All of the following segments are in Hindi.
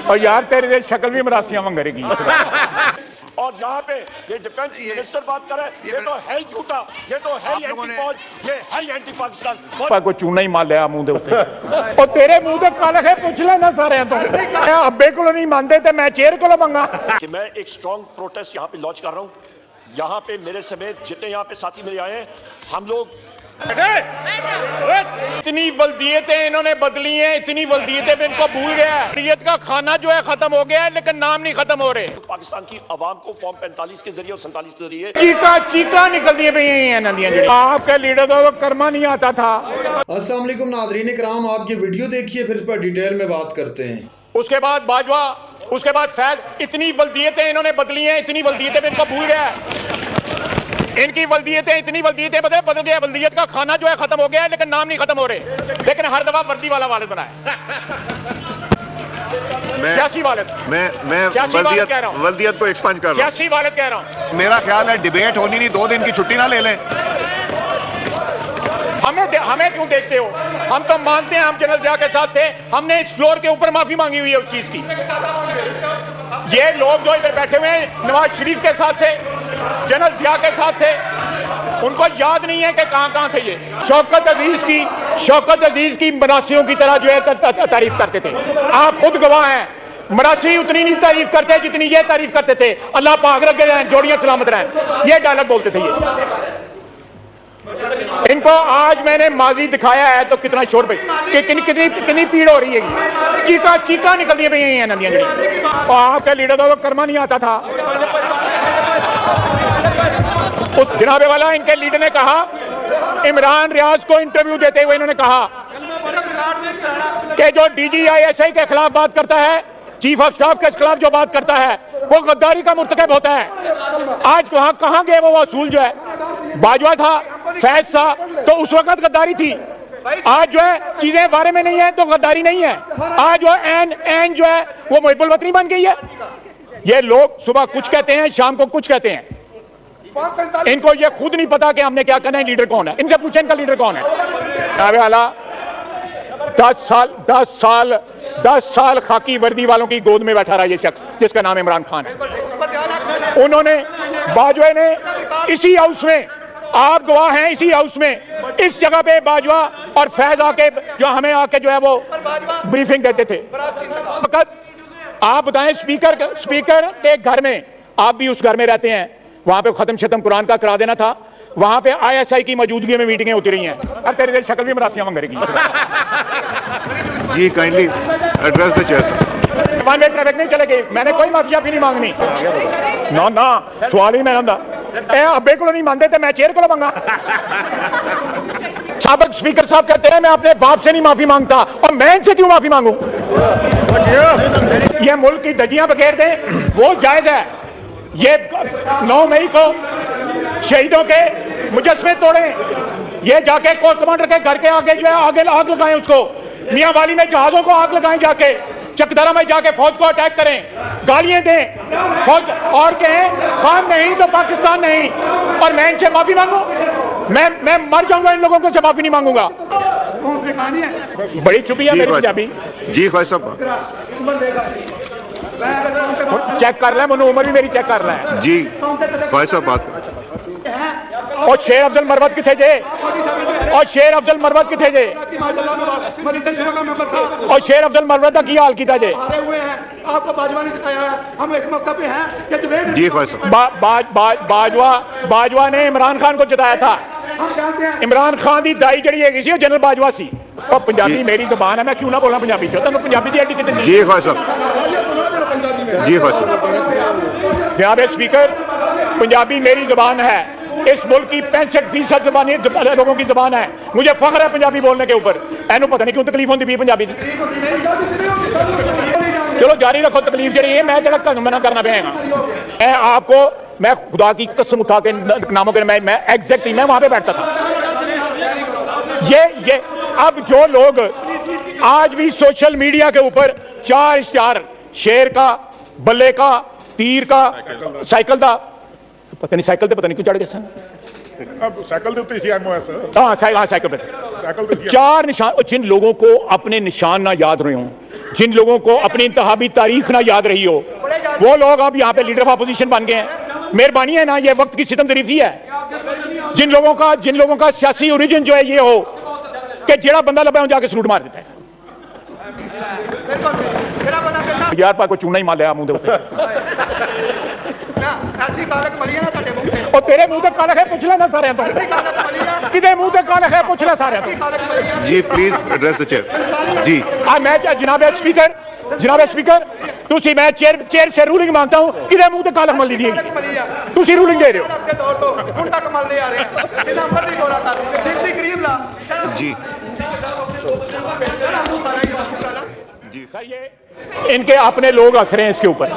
और यार तेरे शक्ल भी मरासियां मंगरेगी। और यहाँ पे ये डिफेंस मिनिस्टर बात कर रहे हैं, ये तो है ही झूठा, ये तो है ही एंटी फौज, ये है ही एंटी पाकिस्तान। को चूना ही मार लिया मुंह दे उत्ते और तेरे मुंह दे काले है पूछ लेना सारे तो अब्बे को नहीं मानते थे मैं चेयर को मंगा कि मैं एक स्ट्रॉन्ग प्रोटेस्ट यहाँ पे लॉन्च कर रहा हूँ। यहाँ पे मेरे समेत जितने यहाँ पे साथी मेरे आए हैं, हम लोग इतनी वल्दियतें इन्होंने बदली हैं, इतनी वल्दियतें में इनको भूल गया है। वल्दियत का खाना जो है खत्म हो गया है, लेकिन नाम नहीं खत्म हो रहे। पाकिस्तान की आवाम को फॉर्म 45 के जरिए और 47 के जरिए चीका निकलती है नदियां। आपके लीडर को तो कर्मा नहीं आता था। अस्सलाम वालेकुम नाज़रीन इकराम, आप ये वीडियो देखिए फिर इस पर डिटेल में बात करते हैं। उसके बाद बाजवा, उसके बाद फैज, इतनी वल्दियतें इन्होंने बदली हैं, इतनी वल्दियतें में इनको भूल गया है। इनकी वल्दियतें, इतनी वल्दियतें बदल गया। वल्दियत का खाना जो है खत्म हो गया है, लेकिन नाम नहीं खत्म हो रहे। लेकिन हर दफा वर्दी वाला वालिद बनाए। सियासी वालिद, मैं वल्दियत को एक्सपंज कर रहा हूं। सियासी वालिद कह रहा हूं। मेरा ख्याल है डिबेट होनी नहीं, 2 दिन की छुट्टी ना ले लें। हमें क्यों देखते हो? हम तो मानते हैं हम जनरल जिया के साथ थे। हमने इस फ्लोर के ऊपर माफी मांगी हुई है उस चीज की। ये लोग जो इधर बैठे हुए हैं नवाज शरीफ के साथ थे, जनरल जिया के साथ थे, उनको याद नहीं है कि कहां थे ये। शौकत अजीज की मरासियों की तरह जो है तारीफ करते थे। आप खुद गवाह हैं, मरासी उतनी नहीं तारीफ करते जितनी ये तारीफ करते थे। अल्लाह पाक रखे रहें, जोड़ियां सलामत रहें, ये डायलॉग बोलते थे ये। इनको आज मैंने माजी दिखाया है तो कितना शोर पे कितनी पीड़ हो रही है। चीका निकलती है नदियां। आपके लीडर को तो कर्मा नहीं आता था। उस जनाबे वाला इनके लीडर ने कहा, इमरान रियाज को इंटरव्यू देते हुए इन्होंने कहा कि जो DGISI के खिलाफ बात करता है, चीफ ऑफ स्टाफ के खिलाफ जो बात करता है, वो गद्दारी का मुर्तकब होता है। आज वहां कहां गए वो असूल जो है? बाजवा था, फैज था, तो उस वक्त गद्दारी थी। आज जो है चीजें बारे में नहीं है तो गद्दारी नहीं है। आज जो एन जो है वो मुहिब्बुल वतनी बन गई है। ये लोग सुबह कुछ कहते हैं, शाम को कुछ कहते हैं। इनको ये खुद नहीं पता कि हमने क्या करना है, लीडर कौन है। इनसे पूछे इनका लीडर कौन है। 10 साल खाकी वर्दी वालों की गोद में बैठा रहा ये शख्स जिसका नाम इमरान खान है। उन्होंने, बाजवा ने इसी हाउस में, आप गवाह हैं, इसी हाउस में इस जगह पे बाजवा और फैज आके जो हमें आके जो है वो ब्रीफिंग देते थे। आप बताएं, स्पीकर के घर में, आप भी उस घर में रहते हैं, वहां पे खत्म कुरान का करा देना था। वहां पे ISI की मौजूदगी में मीटिंगें होती रही हैं। अब तेरे शक्ल भी मरासियां मंगरेगी। जी kindly address the chair. One way traffic नहीं चलेगी। मैंने कोई माफी नहीं मांगनी ना सवाल ही मैं अब्बे को नहीं मानते थे मैं चेयर को मंगा। साबिक स्पीकर साहब कहते हैं मैं अपने बाप से नहीं माफी मांगता, और मैं इनसे क्यों माफी मांगू? ये मुल्क की दजियां बखेर दें वो जायज है। ये 9 मई को शहीदों के मुजस्समे तोड़े, ये जाके कोर कमांडर के घर के आगे जो है आग लगाएं, उसको मियां वाली में जहाजों को आग लगाएं, जाके चकदरा में जाके फौज को अटैक करें, गालियां दें फौज, और कहें खान नहीं तो पाकिस्तान नहीं, और मैं इनसे माफी मांगू? मैं मर जाऊंगा इन लोगों से माफी नहीं मांगूंगा। बड़ी चुपी है मेरी पंजाबी। जी ख्वाहिश साहब चेक कर रहा है, मनु उमर भी मेरी चेक कर रहा है। जी ख्वाहिश साहब बात। और शेर अफजल मरवत किथे जे? और शेर अफजल मरवत किथे जे? और शेर अफजल मरवत का की हाल किया जे? आपको बाजवा ने सिखाया है, हम इस मौके पे हैं। जी ख्वाहिश साहब बाजवा ने इमरान खान को जिताया था। इमरान खान की दाई जड़ी है किसी जनरल बाजवा सी। और पंजाबी मेरी जुबान है, मैं क्यों ना बोलना पंजाबी च? तुम पंजाबी की हड्डी कितनी? जी ख्वाहिश साहब। जी ख्वाहिश साहब। जनाब स्पीकर, पंजाबी मेरी जुबान है। इस मुल्क की 65% जबानी लोगों की जुबान है। मुझे फख्र है पंजाबी बोलने के ऊपर। एनू पता नहीं क्यों तकलीफ होती भी पंजाबी की। चलो जारी रखो तकलीफ जड़ी है, मैं जरा मना करना पेगा। मैं आपको, मैं खुदा की कसम उठा के नामों के मैं एग्जैक्टली मैं वहां पे बैठता था। ये अब जो लोग आज भी सोशल मीडिया के ऊपर 4 इश्तिहार, शेर का, बल्ले का, तीर का, साइकिल का, पता नहीं साइकिल पे पता नहीं क्यों चढ़ गए सन। साइकिल दे उत्ते सी एमओएस। हाँ साइकिल पे 4 निशान। जिन लोगों को अपने निशान ना याद रहे हों, जिन लोगों को अपनी इंतखाबी तारीख ना याद रही हो, वो लोग अब यहाँ पे लीडर ऑफ अपोजिशन बन गए हैं। मेहरबानी है ना, ये वक्त की सितमदरीफी है। जिन लोगों का सियासी ओरिजिन जो है ये हो कि जेड़ा बंदा लबा जाके सलूट मार देता है। यार पा को चूना ही मार लिया मुंह दे ऐसी कालक मली है ना तेरे मुंह ते। और तेरे मुंह ते कालक है, पूछ लेना सारे तो किदे मुंह ते कालक है, पूछ ले सारे तो। जी प्लीज एड्रेस द चेयर। जी मैं जनाब स्पीकर तुसी मैं चेयर से रूलिंग मांगता हूं, किदे मुंह ते कालक मली दी तुसी रूलिंग दे रहे हो। के दौर तो हुण तक मलदे आ रहे हैं, बिना नंबर नहीं दौरा कर सिर्फ क्रीम ला जी सर, ये इनके अपने लोग हंस रहे हैं इसके ऊपर।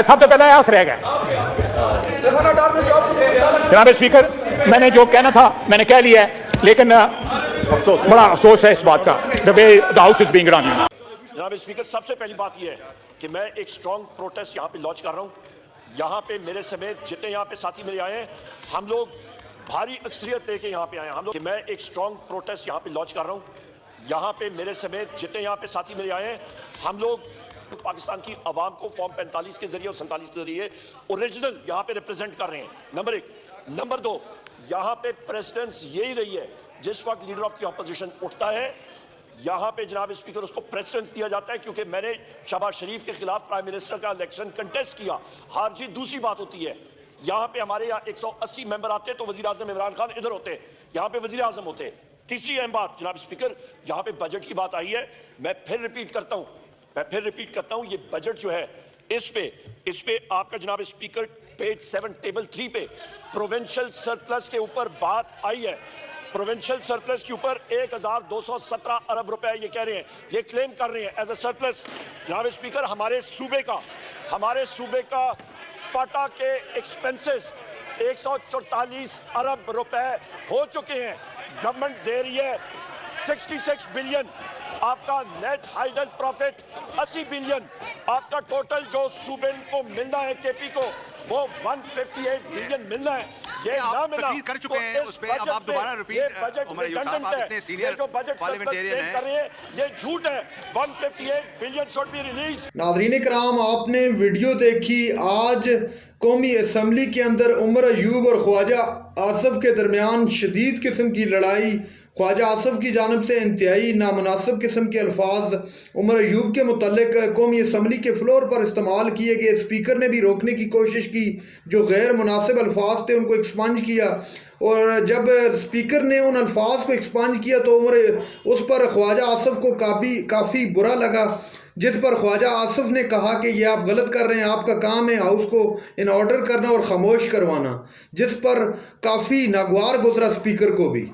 सब तो पहले हंस रह गए। जनाब स्पीकर, मैंने जो कहना था मैंने कह लिया है, लेकिन बड़ा अफसोस है इस बात का, the way the house is being run. जनाब स्पीकर, सबसे पहली बात यह है कि मैं एक स्ट्रॉन्ग प्रोटेस्ट यहाँ पे लॉन्च कर रहा हूँ। यहाँ पे मेरे समेत जितने यहाँ पे साथी मेरे आए हैं, हम लोग भारी अक्सरियत लेके यहाँ पे आए हैं। हम लोग, मैं एक स्ट्रॉन्ग प्रोटेस्ट यहाँ पे लॉन्च कर रहा हूँ। यहाँ पे मेरे समेत जितने यहाँ पे साथी मेरे आए हैं, हम लोग पाकिस्तान की आवाम को फॉर्म 45 के जरिए और 47 के जरिए ओरिजिनल यहाँ पे रिप्रेजेंट कर रहे हैं। नंबर 1। नंबर 2, यहाँ पे प्रेसिडेंस यही रही है, जिस वक्त लीडर ऑफ द ऑपोजिशन उठता है यहाँ पे जनाब स्पीकर उसको प्रेसिडेंस दिया जाता है। क्योंकि मैंने शहबाज शरीफ के खिलाफ प्राइम मिनिस्टर का इलेक्शन कंटेस्ट किया, हार जीत दूसरी बात होती है। यहाँ पे हमारे यहाँ 180 मेंबर आते तो वजीर आजम इमरान खान इधर होते, यहाँ पे वजीर आजम होते। तीसरी अहम बात जनाब स्पीकर, यहाँ पे बजट की बात आई है, मैं फिर रिपीट करता हूँ, ये बजट जो है इस पे आपका जनाब स्पीकर पेज 7 टेबल 3 पे प्रोविंशियल सरप्लस के ऊपर बात आई है। प्रोविंशियल सरप्लस के ऊपर 1217 अरब रुपए ये कह रहे हैं, ये क्लेम कर रहे हैं एज ए सरप्लस। जनाब स्पीकर, हमारे सूबे का फाटा के एक्सपेंसेस 144 अरब रुपए हो चुके हैं। गवर्नमेंट दे रही है 66 बिलियन, आपका नेट हाइडल प्रॉफिट 80 बिलियन, आपका टोटल जो सूबे को मिलना है केपी को वो 158 बिलियन मिलना है। ये ना मिला कर चुके हैं उस पे, अब आप दोबारा रिपीट उमर अयूब साहब, आप इतने सीनियर पार्लियामेंटेरियन हैं, ये झूठ है। 158 बिलियन शुड बी रिलीज। नाज़रीन कराम, आपने वीडियो देखी। आज कौमी असम्बली के अंदर उमर अयूब और ख्वाजा आसफ के दरमियान शदीद किस्म की लड़ाई। ख्वाजा आसफ की जानब से इंतहाई नामुनासिब किस्म के अल्फाज उमर अयूब के मुतल्लिक कौमी असम्बली के फ्लोर पर इस्तेमाल किए गए। स्पीकर ने भी रोकने की कोशिश की, जो गैर मुनासिब अल्फाज थे उनको एक्सपंज किया, और जब स्पीकर ने उन अल्फाज को एक्सपंज किया तो उस पर ख्वाजा आसफ को काफ़ी बुरा लगा, जिस पर ख्वाजा आसफ ने कहा कि ये आप गलत कर रहे हैं, आपका काम है हाउस को इन ऑर्डर करना और ख़ामोश करवाना, जिस पर काफ़ी नागवार गुजरा स्पीकर को भी।